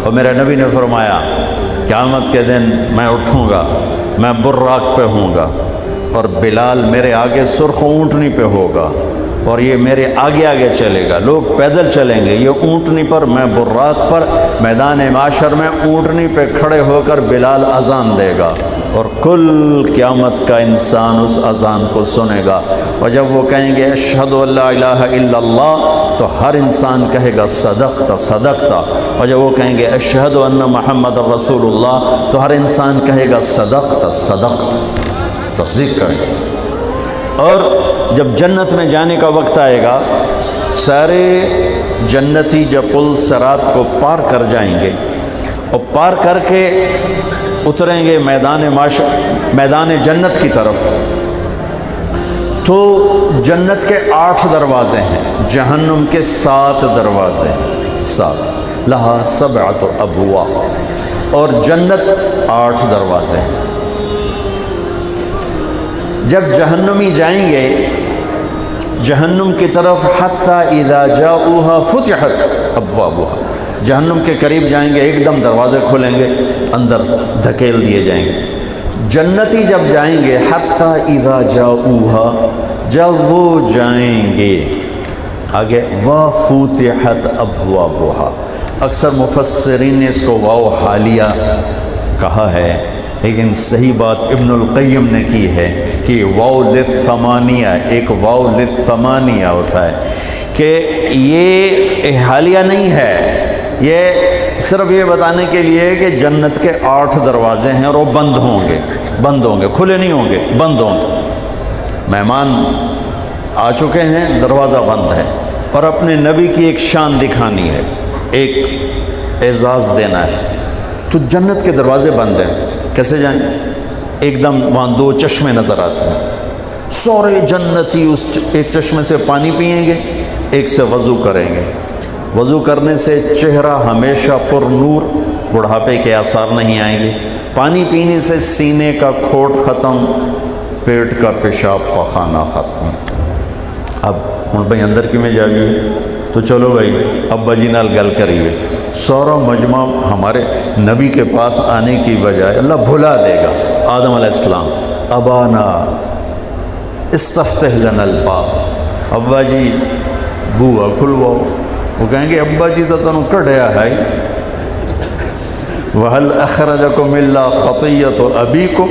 اور میرے نبی نے فرمایا قیامت کے دن میں اٹھوں گا، میں براق پہ ہوں گا، اور بلال میرے آگے سرخ اونٹنی پہ ہوگا، اور یہ میرے آگے آگے چلے گا، لوگ پیدل چلیں گے، یہ اونٹنی پر، میں براق پر، میدان معاشر میں اونٹنی پہ کھڑے ہو کر بلال اذان دے گا، اور کل قیامت کا انسان اس اذان کو سنے گا، اور جب وہ کہیں گے اشہد ان لا الہ الا اللہ تو ہر انسان کہے گا صدقت صدقت، اور جب وہ کہیں گے اشہد ان محمد رسول اللہ تو ہر انسان کہے گا صدقت صدقت، تصدیق کرے گا۔ اور جب جنت میں جانے کا وقت آئے گا، سارے جنتی جب پل صراط کو پار کر جائیں گے اور پار کر کے اتریں گے میدان جنت کی طرف، تو جنت کے 8 دروازے ہیں، جہنم کے 7 دروازے، 7 لہا 7 ابواب، اور جنت 8 دروازے ہیں۔ جب جہنمی جائیں گے جہنم کی طرف، حتی اذا جاؤوها فتحت ابوابها، جہنم کے قریب جائیں گے ایک دم دروازے کھولیں گے، اندر دھکیل دیے جائیں گے۔ جنتی جب جائیں گے حتی اذا جاؤوها، جب وہ جائیں گے آگے، وفتحت ابوابها، اکثر مفسرین نے اس کو واو حالیہ کہا ہے، لیکن صحیح بات ابن القیم نے کی ہے کہ واو للثمانیہ، ایک واو للثمانیہ ہوتا ہے، کہ یہ حالیہ نہیں ہے، یہ صرف یہ بتانے کے لیے کہ جنت کے 8 دروازے ہیں اور وہ بند ہوں گے، کھلے نہیں ہوں گے، بند ہوں گے۔ مہمان آ چکے ہیں، دروازہ بند ہے، اور اپنے نبی کی ایک شان دکھانی ہے، ایک اعزاز دینا ہے، تو جنت کے دروازے بند ہیں، کیسے جائیں؟ ایک دم وہاں 2 چشمے نظر آتے ہیں، سارے جنتی اس ایک چشمے سے پانی پئیں گے، ایک سے وضو کریں گے، وضو کرنے سے چہرہ ہمیشہ پر نور، بڑھاپے کے آثار نہیں آئیں گے، پانی پینے سے سینے کا کھوٹ ختم، پیٹ کا پیشاب پخانہ ختم۔ اب ہوں بھائی اندر کی میں جائیے، تو چلو بھائی ابا جی نال گل کریے، سارا مجمع ہمارے نبی کے پاس آنے کی بجائے اللہ بھلا دے گا۔ آدم علیہ السلام، ابانا استفتح لنا الباب، ابا جی بوا کھلواؤ، وہ کہیں گے ابا جی تو تنوں کڑھیا ہے، وَهَلْ أَخْرَجَكُمْ إِلَّا خَطِيَّةُ أَبِيكُمْ،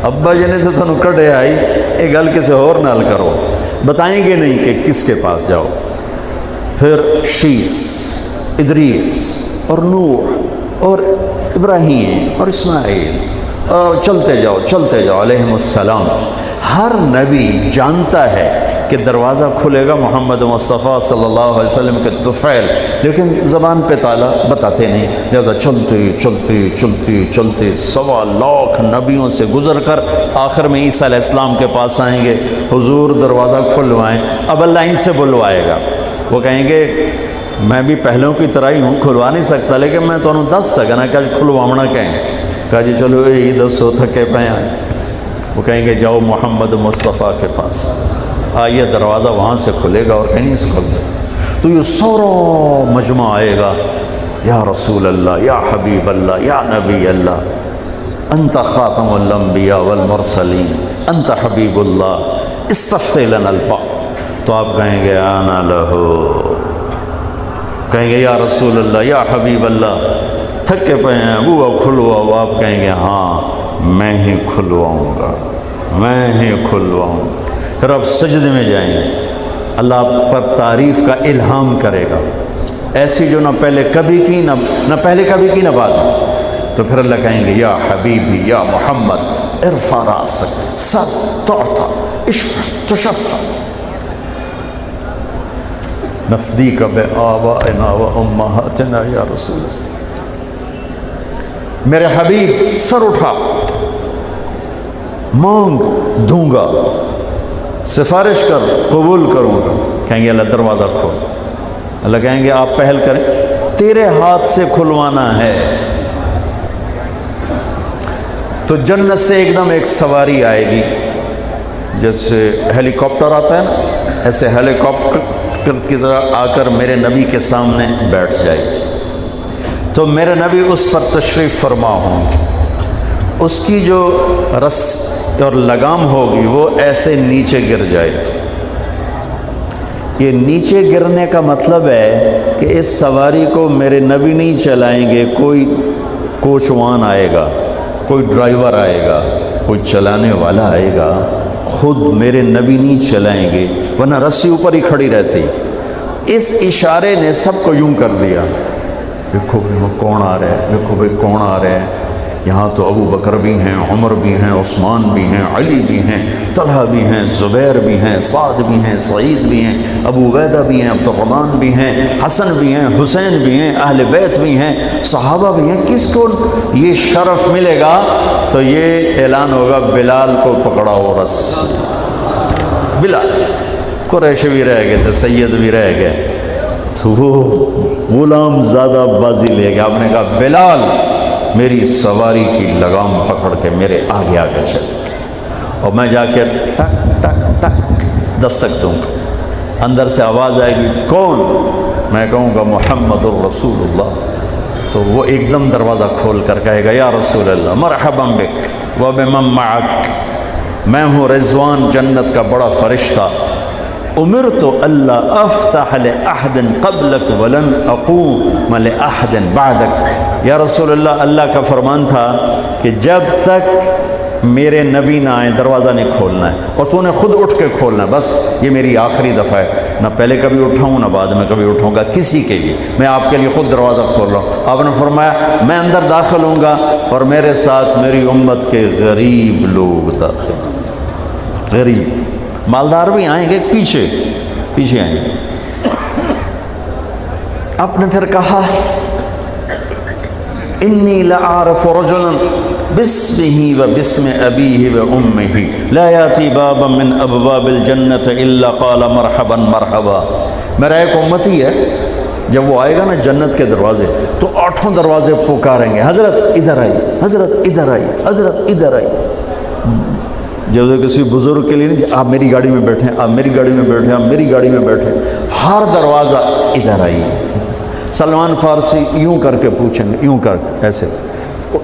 ابا جی نے تو تنوں کڑھیا ہے، یہ گل کسی اور نال کرو، بتائیں گے نہیں کہ کس کے پاس جاؤ۔ پھر شیس، ادریس اور نوح اور ابراہیم اور اسماعیل، اور چلتے جاؤ علیہم السلام۔ ہر نبی جانتا ہے کہ دروازہ کھلے گا محمد مصطفیٰ صلی اللہ علیہ وسلم کے طفیل، لیکن زبان پہ تالا بتاتے نہیں، لہذا چلتے 1.25 لاکھ نبیوں سے گزر کر آخر میں عیسیٰ علیہ السلام کے پاس آئیں گے، حضور دروازہ کھلوائیں۔ اب اللہ ان سے بلوائے گا، وہ کہیں گے میں بھی پہلوں کی طرح ہی ہوں، کھلوا نہیں سکتا، لیکن میں تو دس سکنا کہ کھلواونا کہیں، کہا جی چلو یہی دسو، تھکے پہ آئیں۔ وہ کہیں گے جاؤ محمد مصطفیٰ کے پاس، آئیے دروازہ وہاں سے کھلے گا اور کہیں نہیں سے کھل سکتا، تو یہ سارا مجمع آئے گا، یا رسول اللہ، یا حبیب اللہ، یا نبی اللہ، انت خاتم الانبیاء والمرسلین، انت حبیب اللہ، استفتح لنا الباب، تو آپ کہیں گے آنا لہو، کہیں گے یا رسول اللہ، یا حبیب اللہ، تھکے پہ ہیں، وہ کھلواؤ، آپ کہیں گے ہاں میں ہی کھلواؤں گا، میں ہی کھلواؤں گا۔ پھر آپ سجدے میں جائیں گے، اللہ آپ پر تعریف کا الہام کرے گا، ایسی جو نہ پہلے کبھی کی، نہ پہلے کبھی کی، نہ بعد میں۔ تو پھر اللہ کہیں گے یا حبیبی یا محمد ارفع راسک، سل تعطى اشفع تشفع، نفدیک بآبائنا و امہاتنا یا رسول اللہ، میرے حبیب سر اٹھا، مانگ دوں گا، سفارش کر قبول کروں گا۔ کہیں گے اللہ دروازہ کھول، اللہ کہیں گے آپ پہل کریں، تیرے ہاتھ سے کھلوانا ہے۔ تو جنت سے ایک دم ایک سواری آئے گی، جیسے ہیلی کاپٹر آتا ہے نا، ایسے ہیلی کاپٹر کی طرح آ کر میرے نبی کے سامنے بیٹھ جائے گی۔ تو میرے نبی اس پر تشریف فرما ہوں گے، اس کی جو رس اور لگام ہوگی وہ ایسے نیچے گر جائے گی۔ یہ نیچے گرنے کا مطلب ہے کہ اس سواری کو میرے نبی نہیں چلائیں گے، کوئی کوچوان آئے گا، کوئی ڈرائیور آئے گا، کوئی چلانے والا آئے گا، خود میرے نبی نہیں چلائیں گے، ورنہ رسی اوپر ہی کھڑی رہتی۔ اس اشارے نے سب کو یوں کر دیا، دیکھو بھائی وہ کون آ رہا ہے، دیکھو بھائی کون آ رہا ہے۔ یہاں تو ابو بکر بھی ہیں، عمر بھی ہیں، عثمان بھی ہیں، علی بھی ہیں، طلحہ بھی ہیں، زبیر بھی ہیں، سعد بھی ہیں، سعید بھی ہیں، ابو عبیدہ بھی ہیں، عبد الرحمن بھی ہیں، حسن بھی ہیں، حسین بھی ہیں، اہل بیت بھی ہیں، صحابہ بھی ہیں۔ کس کو یہ شرف ملے گا؟ تو یہ اعلان ہوگا بلال کو پکڑا ہو رس۔ بلال، قریش بھی رہ گئے تھے، سید بھی رہ گئے، تو وہ غلام زادہ بازی لے گیا۔ آپ نے کہا بلال میری سواری کی لگام پکڑ کے میرے آگے آگے چل، اور میں جا کے ٹک ٹک ٹک دستک دوں گا، اندر سے آواز آئے گی کون؟ میں کہوں گا محمد الرسول اللہ، تو وہ ایک دم دروازہ کھول کر کہے گا یا رسول اللہ مرحبا بک وبمن معک، میں ہوں رضوان جنت کا بڑا فرشتہ، امرت اللہ افتح لأحد قبلک ولن اقوم لأحد بعدک۔ یا رسول اللہ، اللہ کا فرمان تھا کہ جب تک میرے نبی نہ آئیں دروازہ نہیں کھولنا ہے، اور تو نے خود اٹھ کے کھولنا ہے، بس یہ میری آخری دفعہ ہے، نہ پہلے کبھی اٹھاؤں نہ بعد میں کبھی اٹھوں گا کسی کے لیے، میں آپ کے لیے خود دروازہ کھول رہا ہوں۔ آپ نے فرمایا میں اندر داخل ہوں گا اور میرے ساتھ میری امت کے غریب لوگ داخل ہوں گے، غریب، مالدار بھی آئیں گے، پیچھے پیچھے آئیں گے۔ آپ نے پھر کہا انی لأعرف رجلا باسمہ وباسم ابیہ وامہ لا یاتی بابا من ابواب الجنۃ الا قال مرحبا مرحبا۔ میرا ایک امتی ہے، جب وہ آئے گا نا جنت کے دروازے تو 8 دروازے پکاریں گے، حضرت ادھر آئی، حضرت ادھر آئی، حضرت ادھر آئی۔ جب کسی بزرگ کے لیے نہیں، آپ میری گاڑی میں بیٹھیں، آپ میری گاڑی میں بیٹھیں، آپ میری گاڑی میں بیٹھیں، ہر دروازہ ادھر آئی۔ سلمان فارسی یوں کر کے پوچھیں گے، یوں کر کے ایسے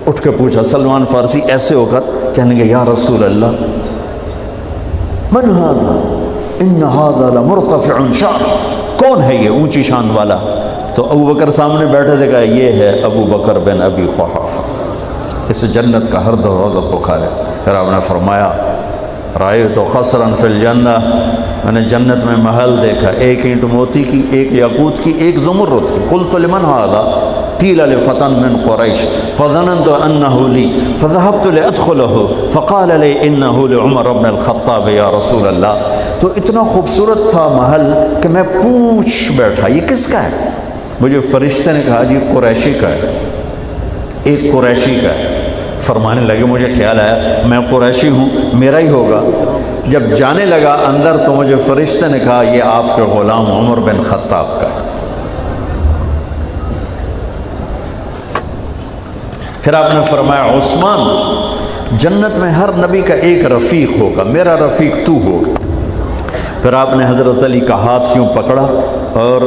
اٹھ کے پوچھا، سلمان فارسی ایسے ہو کر کہنے گے یا رسول اللہ من ھذا ان ھذا لمرتفع شان، کون ہے یہ اونچی شان والا؟ تو ابو بکر سامنے بیٹھے تھے، کہا یہ ہے ابو بکر بن ابی قحافہ، اس جنت کا ہر دروازہ پکارے۔ پھر آپ نے فرمایا رأیت قصرا فی الجنہ، میں نے جنت میں محل دیکھا، ایک اینٹ موتی کی، ایک یاقوت کی، ایک زمرد کی۔ قلت لمن ھذا قیل لفتى من قریش فظننت انه لی فذهبت لادخله فقال لي انه لعمر بن الخطاب یا رسول اللہ۔ تو اتنا خوبصورت تھا محل کہ میں پوچھ بیٹھا یہ کس کا ہے؟ مجھے فرشتے نے کہا جی قریشی کا ہے، ایک قریشی کا ہے۔ فرمانے لگے مجھے خیال آیا میں قریشی ہوں، میرا ہی ہوگا۔ جب جانے لگا اندر تو مجھے فرشتے نے کہا یہ آپ کے غلام عمر بن خطاب کا ہے۔ پھر آپ نے فرمایا عثمان، جنت میں ہر نبی کا ایک رفیق ہوگا، میرا رفیق تو ہوگا۔ پھر آپ نے حضرت علی کا ہاتھ یوں پکڑا اور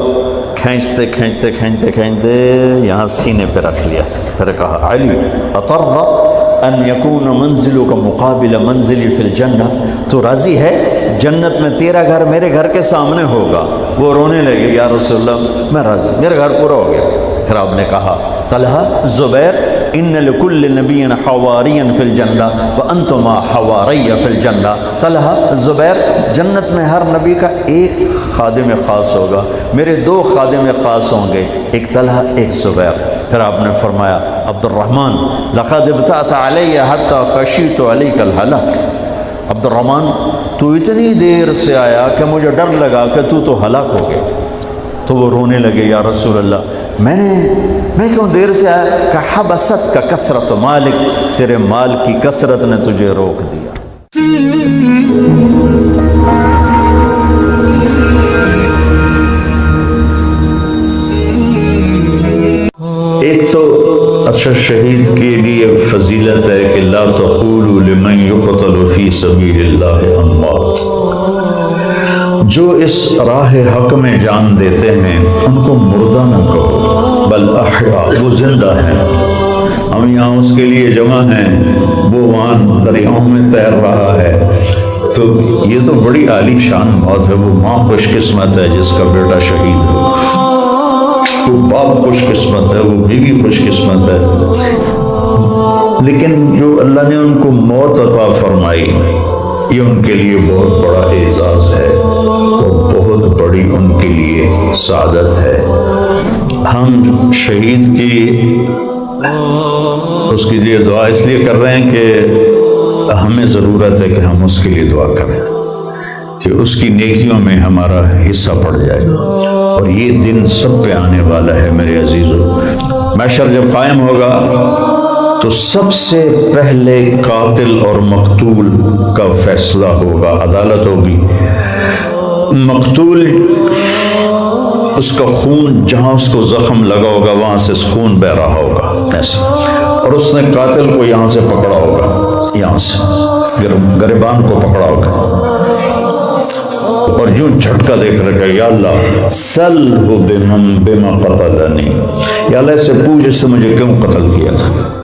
کھینچتے کھینچتے کھینچتے کھینچتے یہاں سینے پہ رکھ لیا۔ پھر کہا علی اترضى ان یکون منزلک مقابل منزلی فی الجنہ، تو راضی ہے جنت میں تیرا گھر میرے گھر کے سامنے ہوگا؟ وہ رونے لگے یا رسول اللہ میں راضی، میرا گھر پورا ہو گیا۔ پھر آپ نے کہا طلحہ زبیر ان لکل نبی حواریا فی الجنہ وانتما حواریہ فی الجنہ۔ طلحہ زبیر، جنت میں ہر نبی کا ایک خادم خاص ہوگا، میرے 2 خادم خاص ہوں گے، ایک طلحہ ایک زبیر۔ پھر آپ نے فرمایا عبد الرحمن لقد ابتعت علی حتی خشیت علیک الہلاک، عبد الرحمن تو اتنی دیر سے آیا کہ مجھے ڈر لگا کہ تو ہلاک ہو گیا۔ تو وہ رونے لگے یا رسول اللہ میں کیوں دیر سے آیا؟ کہ حبست کا کثرت مالک، تیرے مال کی کثرت نے تجھے روک دیا۔ ایک تو اچھا شہید کے لیے فضیلت ہے کہ لا تقولوا لمن يقتل فی سبیل اللہ اموات، جو اس راہ حق میں جان دیتے ہیں ان کو مردہ نہ کہو، بل احیا، وہ زندہ ہے، ہم یہاں اس کے لیے جمع ہیں، وہ وہاں دریاؤں میں تیر رہا ہے۔ تو یہ تو بڑی عالی شان موت ہے۔ وہ ماں خوش قسمت ہے جس کا بیٹا شہید ہو، وہ باپ خوش قسمت ہے، وہ بیوی خوش قسمت ہے۔ لیکن جو اللہ نے ان کو موت عطا فرمائی، یہ ان کے لیے بہت بڑا اعزاز ہے اور بہت بڑی ان کے لیے سعادت ہے۔ ہم شہید کی اس کے لیے دعا اس لیے کر رہے ہیں کہ ہمیں ضرورت ہے کہ ہم اس کے لیے دعا کریں کہ اس کی نیکیوں میں ہمارا حصہ پڑ جائے۔ اور یہ دن سب پہ آنے والا ہے میرے عزیزو۔ محشر جب قائم ہوگا تو سب سے پہلے قاتل اور مقتول کا فیصلہ ہوگا، عدالت ہوگی۔ مقتول اس کا خون جہاں اس کو زخم لگا ہوگا وہاں سے خون بہ رہا ہوگا ایسے، اور اس نے قاتل کو یہاں سے پکڑا ہوگا، یہاں سے گریبان کو پکڑا ہوگا، اور یوں جھٹکا دیکھ رکھا، یا اللہ سلہ بما قتلنی، یا اللہ سے پوچھ اس سے مجھے کیوں قتل کیا تھا۔